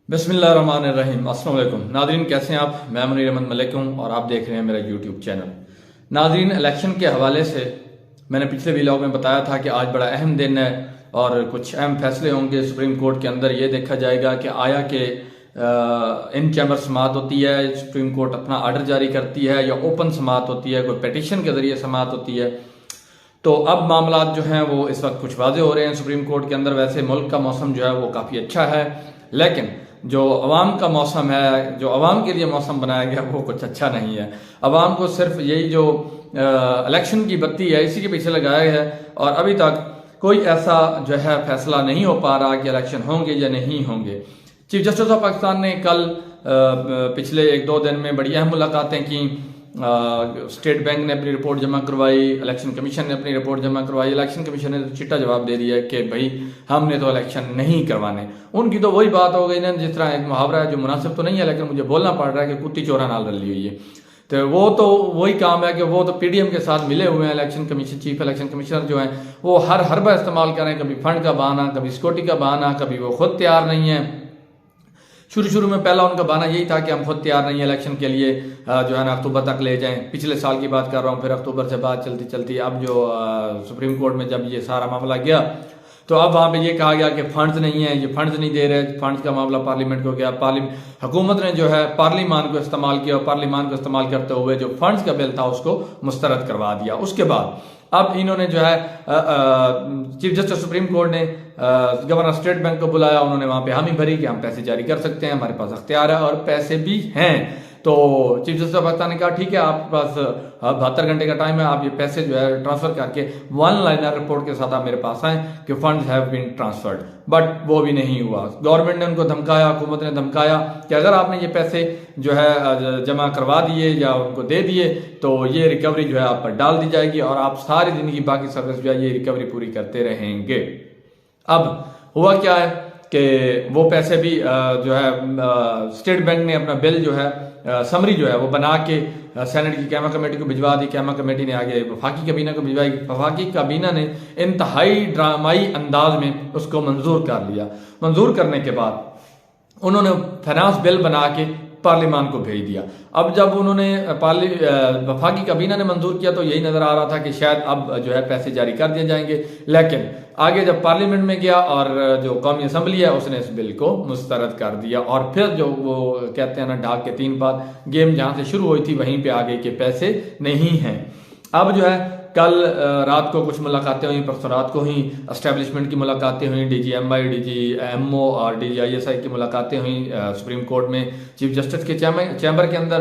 बिस्मिल्लाहिर्रहमानिर्रहीम। अस्सलाम वालेकुम नादरीन, कैसे हैं आप? मैं मुनीर अहमद मलिक हूं और आप देख रहे हैं मेरा यूट्यूब चैनल। नादरीन, इलेक्शन के हवाले से मैंने पिछले व्लॉग में बताया था कि आज बड़ा अहम दिन है और कुछ अहम फैसले होंगे सुप्रीम कोर्ट के अंदर। ये देखा जाएगा कि आया कि इन चैम्बर समाअत होती है, सुप्रीम कोर्ट अपना आर्डर जारी करती है, या ओपन समाअत होती है, कोई पिटीशन के जरिए समाअत होती है। तो अब मामला जो हैं वो इस वक्त कुछ वाजे हो रहे हैं सुप्रीम कोर्ट के अंदर। वैसे मुल्क का मौसम जो है वो काफ़ी अच्छा है, लेकिन जो अवाम का मौसम है, जो अवाम के लिए मौसम बनाया गया, वो कुछ अच्छा नहीं है। अवाम को सिर्फ यही जो इलेक्शन की बत्ती है इसी के पीछे लगाया है और अभी तक कोई ऐसा जो है फैसला नहीं हो पा रहा कि इलेक्शन होंगे या नहीं होंगे। चीफ जस्टिस ऑफ पाकिस्तान ने कल पिछले 1-2 दिन में बड़ी अहम मुलाकातें की। स्टेट बैंक ने अपनी रिपोर्ट जमा करवाई, इलेक्शन कमीशन ने अपनी रिपोर्ट जमा करवाई। इलेक्शन कमीशन ने तो चिट्टा जवाब दे दिया कि भाई हमने तो इलेक्शन नहीं करवाने। उनकी तो वही बात हो गई ना, जिस तरह एक मुहावरा है जो मुनासिब तो नहीं है लेकिन मुझे बोलना पड़ रहा है कि कुत्ती चोरा नाल रली हुई है। तो वो तो वही काम है कि वो तो पीडीएम के साथ मिले हुए हैं। Election commission, chief election commissioner जो हैं वो हर हरबा इस्तेमाल कर रहे हैं, कभी फंड का बहाना, कभी सिक्योरिटी का बहाना, कभी वो खुद तैयार नहीं है। शुरू में पहला उनका बहाना यही था कि हम खुद तैयार नहीं है इलेक्शन के लिए, जो है ना अक्टूबर तक ले जाएं। पिछले साल की बात कर रहा हूँ। फिर अक्टूबर से बात चलती चलती अब जो सुप्रीम कोर्ट में जब ये सारा मामला गया तो अब वहाँ पे ये कहा गया कि फंड्स नहीं है, ये फंड्स नहीं दे रहे। फंड्स का मामला पार्लियामेंट को गया। हुकूमत ने जो है पार्लियामान को इस्तेमाल किया और पार्लियामान को इस्तेमाल करते हुए जो फंड्स का बिल था उसको मुस्तरद करवा दिया। उसके बाद अब इन्होंने जो है चीफ जस्टिस सुप्रीम कोर्ट ने गवर्नर स्टेट बैंक को बुलाया। उन्होंने वहां पे हामी भरी कि हम पैसे जारी कर सकते हैं, हमारे पास अख्तियार है और पैसे भी हैं। तो चीफ जस्टिस ऑफ पाकिस्तान ने कहा ठीक है, आपके पास 72 घंटे का टाइम है, आप ये पैसे जो है ट्रांसफर करके वन लाइनर रिपोर्ट के साथ आप मेरे पास आए कि funds have been transferred. But वो भी नहीं हुआ। गवर्नमेंट ने उनको धमकाया, हुकूमत ने धमकाया कि अगर आपने ये पैसे जो है जमा करवा दिए या उनको दे दिए तो ये रिकवरी जो है आप पर डाल दी जाएगी और आप सारी जिंदगी बाकी सर्विस जो है ये रिकवरी पूरी करते रहेंगे। अब हुआ क्या है कि वो पैसे भी जो है स्टेट बैंक ने अपना बिल जो है समरी जो है वो बना के सेनेट की कैमा कमेटी को भिजवा दी। कैमा कमेटी ने आगे वफाकी काबीना को भिजवाई। वफाकी काबीना ने इंतहाई ड्रामाई अंदाज में उसको मंजूर कर लिया। मंजूर करने के बाद उन्होंने फाइनेंस बिल बना के पार्लियामान को भेज दिया। अब जब उन्होंने वफाकी काबीना ने मंजूर किया तो यही नजर आ रहा था कि शायद अब जो है पैसे जारी कर दिए जाएंगे, लेकिन आगे जब पार्लियामेंट में गया और जो कौमी असम्बली है उसने इस बिल को मुस्तरद कर दिया और फिर जो वो कहते हैं ना ढाक के 3 पात, गेम जहां से शुरू हुई थी वहीं पे आ गई कि पैसे नहीं हैं। अब जो है कल रात को कुछ मुलाकातें हुई, परसों रात को ही एस्टेब्लिशमेंट की मुलाकातें हुई, DGMI, DGMO और DGISI की मुलाकातें हुई सुप्रीम कोर्ट में चीफ जस्टिस के चैम्बर के अंदर।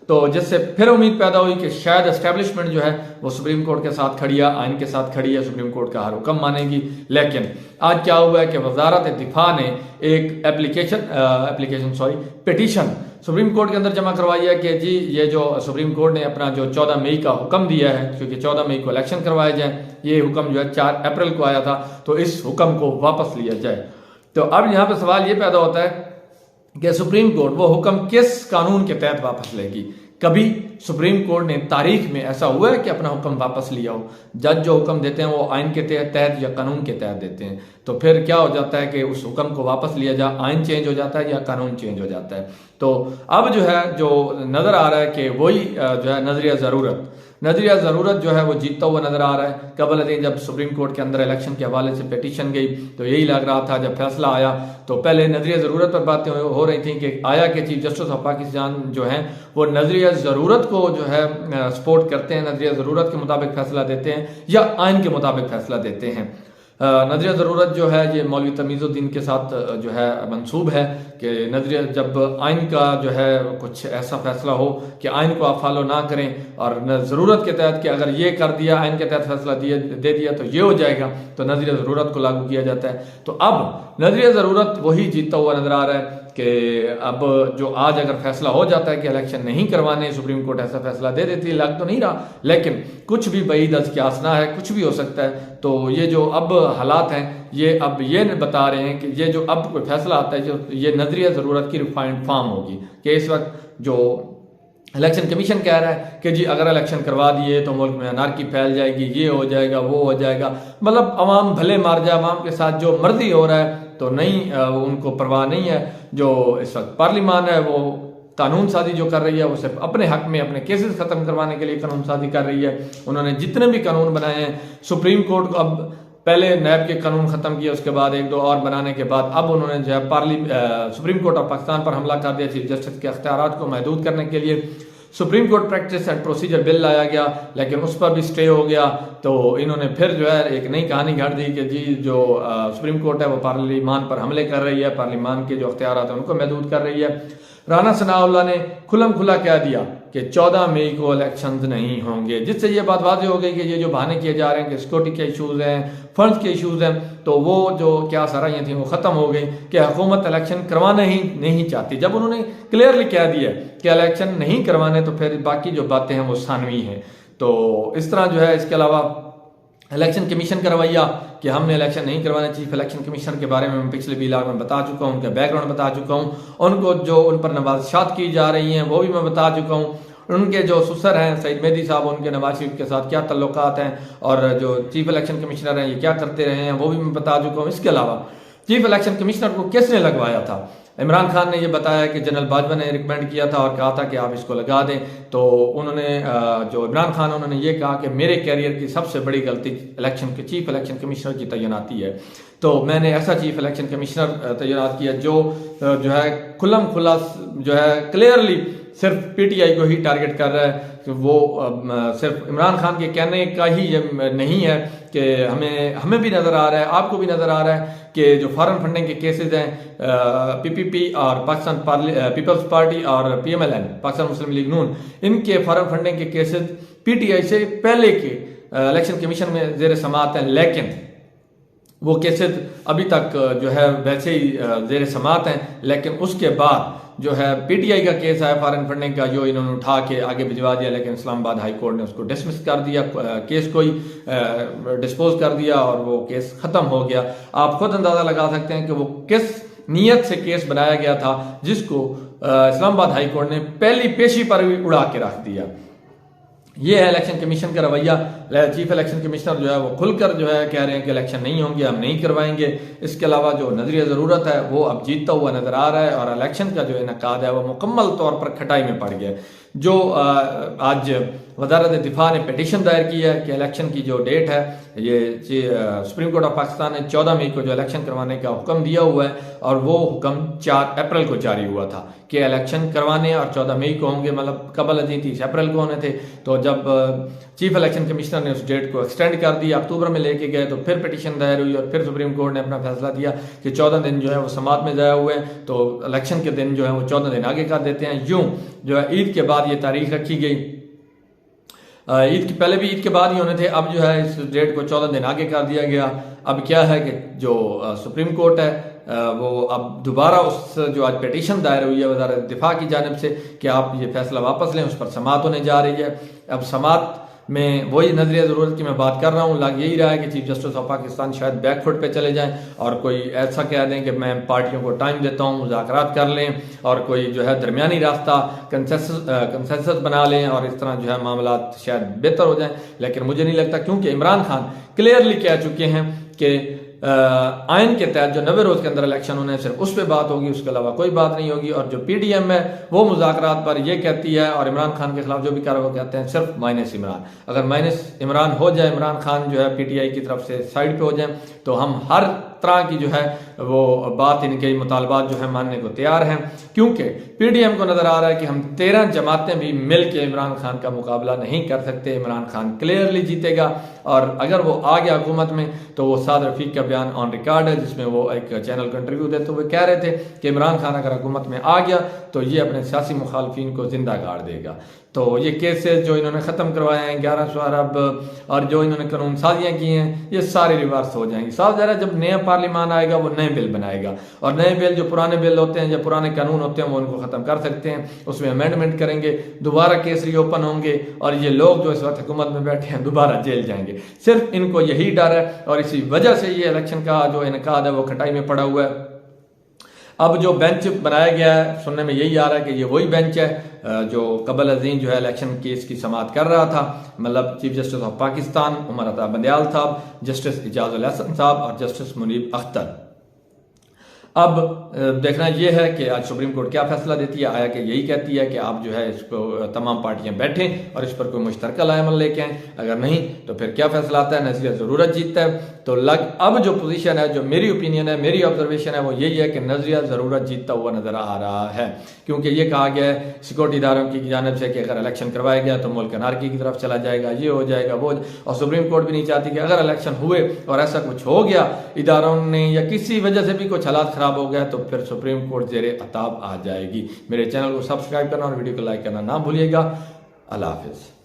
तो जिससे फिर उम्मीद पैदा हुई कि शायद एस्टेब्लिशमेंट जो है वो सुप्रीम कोर्ट के साथ खड़ी है, आइन के साथ खड़ी है, सुप्रीम कोर्ट का हर हुक्म मानेगी। लेकिन आज क्या हुआ है कि वजारत दिफा ने एक पिटीशन सुप्रीम कोर्ट के अंदर जमा करवाई है कि जी ये जो सुप्रीम कोर्ट ने अपना जो 14 मई का हुक्म दिया है, क्योंकि 14 मई को इलेक्शन करवाए जाए, ये हुक्म जो है 4 अप्रैल को आया था, तो इस हुक्म को वापस लिया जाए। तो अब यहाँ पे सवाल ये पैदा होता है कि सुप्रीम कोर्ट वो हुक्म किस कानून के तहत वापस लेगी। कभी सुप्रीम कोर्ट ने तारीख में ऐसा हुआ है कि अपना हुक्म वापस लिया हो? जज जो हुक्म देते हैं वो आइन के तहत या कानून के तहत देते हैं। तो फिर क्या हो जाता है कि उस हुक्म को वापस लिया जाए, आइन चेंज हो जाता है या कानून चेंज हो जाता है। तो अब जो है जो नजर आ रहा है कि वही जो है नजरिया ज़रूरत जो है वो जीतता हुआ नजर आ रहा है। कबल दिन जब सुप्रीम कोर्ट के अंदर इलेक्शन के हवाले से पिटीशन गई तो यही लग रहा था, जब फैसला आया तो पहले नजरिया ज़रूरत पर बातें हो रही थी कि आया कि चीफ जस्टिस ऑफ पाकिस्तान जो हैं वो नजरिया ज़रूरत को जो है सपोर्ट करते हैं, नजरिया ज़रूरत के मुताबिक फैसला देते हैं या आइन के मुताबिक फैसला देते हैं। नजरिया ज़रूरत जो है ये मौलवी तमीज़ुद्दीन के साथ जो है मंसूब है कि नजरिया जब आइन का जो है कुछ ऐसा फैसला हो कि आइन को आप फॉलो ना करें और ज़रूरत के तहत कि अगर ये कर दिया, आइन के तहत फैसला दे दिया तो ये हो जाएगा, तो नजरिया ज़रूरत को लागू किया जाता है। तो अब नजरिया ज़रूरत वही जीतता हुआ नजर आ रहा है कि अब जो आज अगर फैसला हो जाता है कि इलेक्शन नहीं करवाने, सुप्रीम कोर्ट ऐसा फैसला दे देती है, लग तो नहीं रहा, लेकिन कुछ भी बईद अज़ की आसना है, कुछ भी हो सकता है। तो ये जो अब हालात हैं ये अब ये बता रहे हैं कि ये जो अब कोई फैसला आता है जो ये नजरिया ज़रूरत की रिफाइंड फॉर्म होगी कि इस वक्त जो इलेक्शन कमीशन कह रहा है कि जी अगर इलेक्शन करवा दिए तो मुल्क में अनारकी फैल जाएगी, ये हो जाएगा, वो हो जाएगा, मतलब अवाम भले मार जाए, अवाम के साथ जो मर्जी हो रहा है तो नहीं उनको परवाह नहीं है। जो इस वक्त पार्लियामान है वो कानून साजी जो कर रही है वो सिर्फ अपने हक में अपने केसेस खत्म करवाने के लिए कानून साजी कर रही है। उन्होंने जितने भी कानून बनाए हैं, सुप्रीम कोर्ट को अब पहले नैब के कानून खत्म किए, उसके बाद एक दो और बनाने के बाद अब उन्होंने जो है सुप्रीम कोर्ट ऑफ पाकिस्तान पर हमला कर दिया। चीफ जस्टिस के अख्तियारात को महदूद करने के लिए supreme court practice and procedure bill लाया गया, लेकिन उस पर भी स्टे हो गया। तो इन्होंने फिर जो है एक नई कहानी घड़ दी कि जी जो सुप्रीम कोर्ट है वो पार्लियामान पर हमले कर रही है, पार्लियामान के जो अख्तियारात हैं उनको महदूद कर रही है। राना सनाउल्लाह ने खुलम खुला कह दिया कि 14 मई को इलेक्शंस नहीं होंगे, जिससे ये बात वाज़ेह हो गई कि ये जो बहाने किए जा रहे हैं कि सिक्योरिटी के इशूज़ हैं, फंड्स के इशूज़ हैं, तो वो जो क्या सराहियाँ थी वो ख़त्म हो गई कि हुकूमत इलेक्शन करवाना ही नहीं चाहती। जब उन्होंने क्लियरली कह दिया कि इलेक्शन नहीं करवाने तो फिर बाकी जो बातें हैं वो सानवी हैं। तो इस तरह जो है, इसके अलावा इलेक्शन कमीशन का रवैया कि हमने इलेक्शन नहीं करवाने, चीफ इलेक्शन कमिश्नर के बारे में मैं पिछले व्लॉग में बता चुका हूँ, उनका बैकग्राउंड बता चुका हूँ, उनको जो उन पर नवाज़शात की जा रही हैं वो भी मैं बता चुका हूँ, उनके जो सुसर हैं सईद मेहदी साहब उनके नवाज शरीफ के साथ क्या तल्लुकात हैं और जो चीफ इलेक्शन कमिश्नर हैं ये क्या करते रहे हैं वो भी मैं बता चुका हूँ। इसके अलावा चीफ इलेक्शन कमिश्नर को किसने लगवाया था, इमरान खान ने ये बताया कि जनरल बाजवा ने रिकमेंड किया था और कहा था कि आप इसको लगा दें। तो उन्होंने जो इमरान खान उन्होंने ये कहा कि मेरे कैरियर की सबसे बड़ी गलती इलेक्शन के चीफ इलेक्शन कमिश्नर की तैनाती है, तो मैंने ऐसा चीफ इलेक्शन कमिश्नर तैनात किया जो है खुल्लम खुला जो है क्लियरली सिर्फ पीटीआई को ही टारगेट कर रहा है। कि वो सिर्फ इमरान खान के कहने का ही ये नहीं है कि हमें भी नज़र आ रहा है, आपको भी नज़र आ रहा है कि जो फॉरेन फंडिंग के केसेस हैं पीपीपी और पाकिस्तान पीपल्स पार्टी और पीएमएलएन पाकिस्तान मुस्लिम लीग नून, इनके फॉरेन फंडिंग के केसेस पीटीआई से पहले के इलेक्शन कमीशन में जेर समात हैं, लेकिन वो केसेस अभी तक जो है वैसे ही जेर समात हैं। लेकिन उसके बाद जो है पीटीआई का केस है फॉरेन फंडिंग का, जो इन्होंने उठा के आगे भिजवा दिया, लेकिन इस्लामाबाद हाई कोर्ट ने उसको डिसमिस कर दिया, केस को ही डिस्पोज कर दिया और वो केस खत्म हो गया। आप खुद अंदाजा लगा सकते हैं कि वो किस नीयत से केस बनाया गया था, जिसको इस्लामाबाद हाई कोर्ट ने पहली पेशी पर भी उड़ा के रख दिया। ये है इलेक्शन कमीशन का रवैया। चीफ इलेक्शन कमिश्नर जो है वो खुलकर जो है कह रहे हैं कि इलेक्शन नहीं होंगे, हम नहीं करवाएंगे। इसके अलावा जो नजरिया ज़रूरत है वो अब जीतता हुआ नजर आ रहा है और इलेक्शन का जो इनकाद है वो मुकम्मल तौर पर खटाई में पड़ गया। जो आज वज़ारत दिफा ने पिटीशन दायर की है कि इलेक्शन की जो डेट है ये सुप्रीम कोर्ट ऑफ पाकिस्तान ने 14 मई को जो इलेक्शन करवाने का हुक्म दिया हुआ है और वो हुक्म 4 अप्रैल को जारी हुआ था कि इलेक्शन करवाने और 14 मई को होंगे, मतलब कबल अजी 30 अप्रैल को होने थे। तो जब चीफ इलेक्शन कमिश्नर ने उस डेट को एक्सटेंड कर दिया, अक्टूबर में लेके गए, तो फिर पिटीशन दायर हुई और फिर सुप्रीम कोर्ट ने अपना फैसला दिया कि 14 दिन जो है वो समात में ज़ाया हुए हैं, तो इलेक्शन के दिन जो है वो 14 दिन आगे कर देते हैं। यूँ जो है ईद के बाद ये तारीख रखी गई, ईद के पहले भी ईद के बाद ही होने थे, अब जो है इस डेट को 14 दिन आगे कर दिया गया। अब क्या है कि जो सुप्रीम कोर्ट है वो अब दोबारा उस जो आज पिटीशन दायर हुई है वज़ारत दिफा की जानिब से कि आप ये फैसला वापस लें, उस पर समात होने जा रही है। अब समात में वही नजरिया ज़रूरत की मैं बात कर रहा हूँ, लग यही रहा है कि चीफ जस्टिस ऑफ पाकिस्तान शायद बैकफुट पे चले जाएं और कोई ऐसा कह दें कि मैं पार्टियों को टाइम देता हूँ, मुज़ाकरात कर लें और कोई जो है दरमियानी रास्ता कंसेंसस बना लें और इस तरह जो है मामला शायद बेहतर हो जाए। लेकिन मुझे नहीं लगता, क्योंकि इमरान खान क्लियरली कह चुके हैं कि आइन के तहत जो 90 रोज के अंदर इलेक्शन होने सिर्फ उस पर बात होगी, उसके अलावा कोई बात नहीं होगी। और जो पीडीएम है वो मुज़ाकरात पर ये कहती है और इमरान खान के खिलाफ जो भी कार्रवाई कहते हैं सिर्फ माइनस इमरान। अगर माइनस इमरान हो जाए, इमरान खान जो है पीटीआई की तरफ से साइड पे हो जाए, तो हम हर तरह की जो है वो बात, इनके मुतालबात जो है मानने को तैयार हैं। क्योंकि पीडीएम को नजर आ रहा है कि हम 13 जमातें भी मिल के इमरान खान का मुकाबला नहीं कर सकते, इमरान खान क्लियरली जीतेगा। और अगर वो आ गया हुकूमत में तो वो साद रफीक का बयान ऑन रिकॉर्ड है, जिसमें वो एक चैनल को इंटरव्यू देते हुए कह रहे थे कि इमरान खान अगर हुकूमत में आ गया तो ये अपने सियासी मुखालफिन को जिंदा गाड़ देगा। तो ये केसेस जो इन्होंने ख़त्म करवाए हैं 1100 अरब और जो इन्होंने कानून साजियाँ की हैं, ये सारे रिवर्स हो जाएंगी। साफ ज़ाहिर है जब नया पार्लियामान आएगा वो नए बिल बनाएगा और नए बिल जो पुराने बिल होते हैं या पुराने कानून होते हैं वो उनको ख़त्म कर सकते हैं, उसमें अमेंडमेंट करेंगे, दोबारा केस रीओपन होंगे और ये लोग जो इस वक्त हुकूमत में बैठे हैं दोबारा जेल जाएंगे। सिर्फ इनको यही डर है और इसी वजह से ये इलेक्शन का जो इनकाद है वो खटाई में पड़ा हुआ है। अब जो बेंच बनाया गया है, सुनने में यही आ रहा है कि ये वही बेंच है जो कबल अजीम जो है इलेक्शन केस की समाअत कर रहा था, मतलब chief justice of Pakistan Umar Ata Bandial साहब, जस्टिस इजाजुल हसन साहब और जस्टिस मुनीब अख्तर। अब देखना यह है कि आज सुप्रीम कोर्ट क्या फैसला देती है। आया कि यही कहती है कि आप जो है इसको तमाम पार्टियां बैठें और इस पर कोई मुश्तरका लाएमल लेके आएँ, अगर नहीं तो फिर क्या फैसला आता है। नजरिया ज़रूरत जीतता है। तो अब जो पोजीशन है, जो मेरी ओपिनियन है, मेरी ऑब्जर्वेशन है, वो यही है कि नजरिया ज़रूरत जीतता हुआ नजर आ रहा है, क्योंकि ये कहा गया है सिक्योरिटी इदारों की जानिब से कि अगर इलेक्शन करवाया गया तो मुल्क अनारकी की तरफ चला जाएगा, ये हो जाएगा वो। और सुप्रीम कोर्ट भी नहीं चाहती कि अगर इलेक्शन हुए और ऐसा कुछ हो गया इदारों ने या किसी वजह से भी कुछ हालात खराब हो गया तो फिर सुप्रीम कोर्ट जेरे अताब आ जाएगी। मेरे चैनल को सब्सक्राइब करना और वीडियो को लाइक करना ना भूलिएगा। अल्लाह हाफिज़।